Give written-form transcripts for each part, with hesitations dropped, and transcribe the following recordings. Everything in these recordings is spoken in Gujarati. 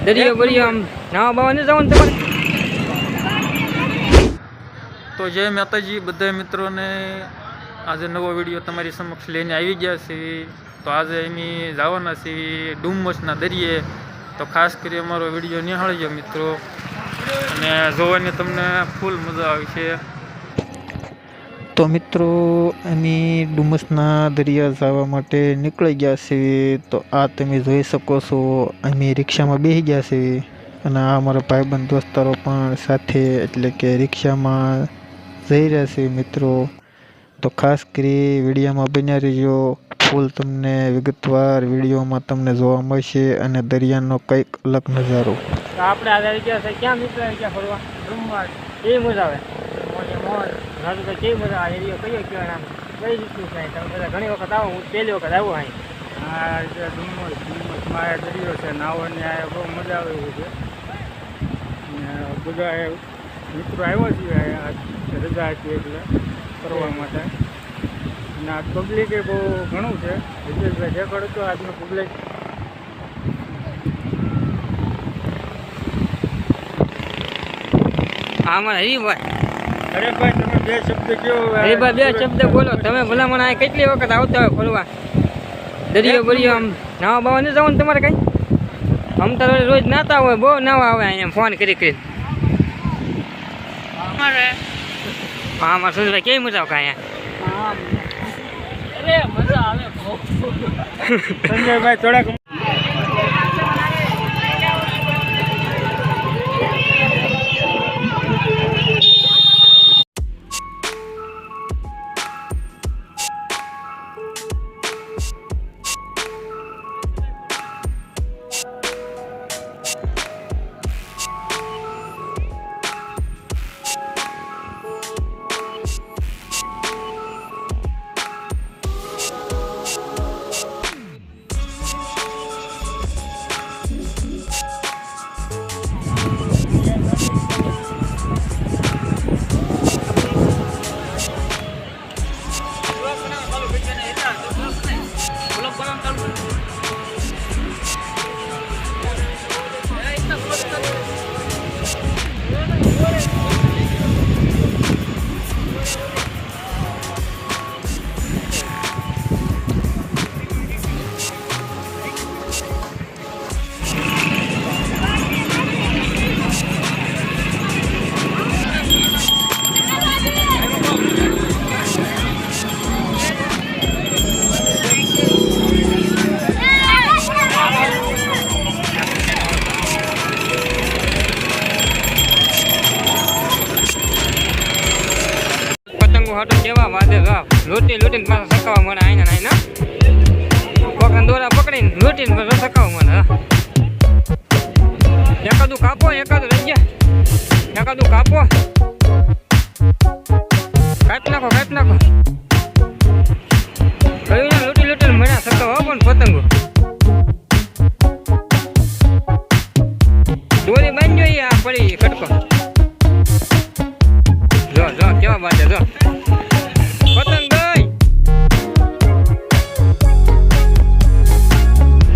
દરિયો બરિયો આમ નાવા બાવા ને જવાનું તમારે? તો જય માતાજી બધા મિત્રોને, આજે નવો વિડીયો તમારી સમક્ષ લઈને આવી ગયા છે. તો આજે અમે જવાના છીએ ડુમ્મસના દરિયે. તો ખાસ કરી અમારો વિડીયો નિહાળજો મિત્રો, અને જોવાની તમને ફૂલ મજા આવશે. તો મિત્રો અમે ડુમ્મસના દરિયા જવા માટે નીકળી ગયા છીએ. તો આ તમે જોઈ શકો છો, અમે રિક્ષામાં બેસી ગયા છીએ અને આ અમારા ભાઈબંધ દોસ્તારો પણ સાથે, એટલે કે રિક્ષામાં જઈ રહ્યા છે મિત્રો. તો ખાસ કરી વિડીયોમાં બન્યા રહીજો, ફૂલ તમને વિગતવાર વિડીયોમાં તમને જોવા મળશે અને દરિયાનો કંઈક અલગ નજારો. તો આપણે આજે આવી ગયા છે ક્યાં મિત્ર? આવી ગયા ફરવા ડુમ્મસ. કેવી મજા આવે? મોજ રાજુ તો કેવી મજા આવે? એરિયો કયો કહેવાય? આમ કઈ રીતનું છે? તમે બધા ઘણી વખત આવો, હું પહેલી વખત આવું અહીં. આ ડુમ્મસમાં દરિયો છે, નાહવાની આ બહુ મજા આવે એવું છે. બધા મિત્રો આવ્યા છીએ રજા હતી એટલે ફરવા માટે. અને આ પબ્લિક એ બહુ ઘણું છે. વિજયભાઈ દેખાડો તો આજનું પબ્લિક. હા મારા હરીભાઈ. અરે ભાઈ તમે બે શબ્દ કહો. હરીભાઈ બે શબ્દ બોલો. તમે ભલામણ આ કેટલી વખત આવતા હોય ફરવા? દરિયો બરિયો આમ નાવા બાવા ને જવાનું તમારે કઈ? આમ તો રોજ નાતા હોય, બહુ નાવા આવે અહીંયા ફોન કરી કરી. હા મારા સુરેશભાઈ કેવી મજા આવે અહીંયા? અરે મજા આવે સંજયભાઈ થોડાક. હાટો કેવા વાદે લૂંટી લૂંટીને પાછા સકાવા મને આઈને આઈને પકડીને દોરા પકડીને લૂંટીને પાછા સકાવા મને. એકાદું કાપો, એકાદું રહી ગયા, એકાદું કાપો, કાપી નાખો, કાપી નાખો. કયું ને લૂંટી લૂંટીને મળ્યા સકાવા પણ પતંગો. દોરી બાંધ્યો આ પડી કટકો. જો જો કેવા બાજે જો પતંગ ગઈ.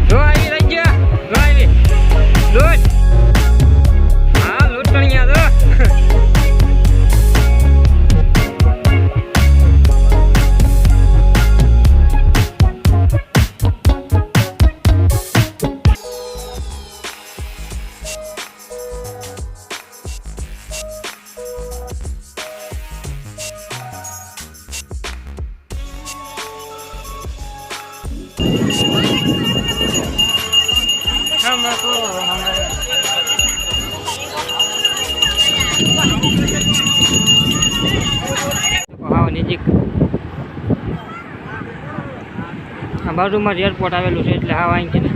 જો આવી રહી ગયા, જો આવી લૂંટ. હા લૂંટણિયા જો. નજીક આ બાજુમાં એરપોર્ટ આવેલું છે, એટલે હા અહીં છે ને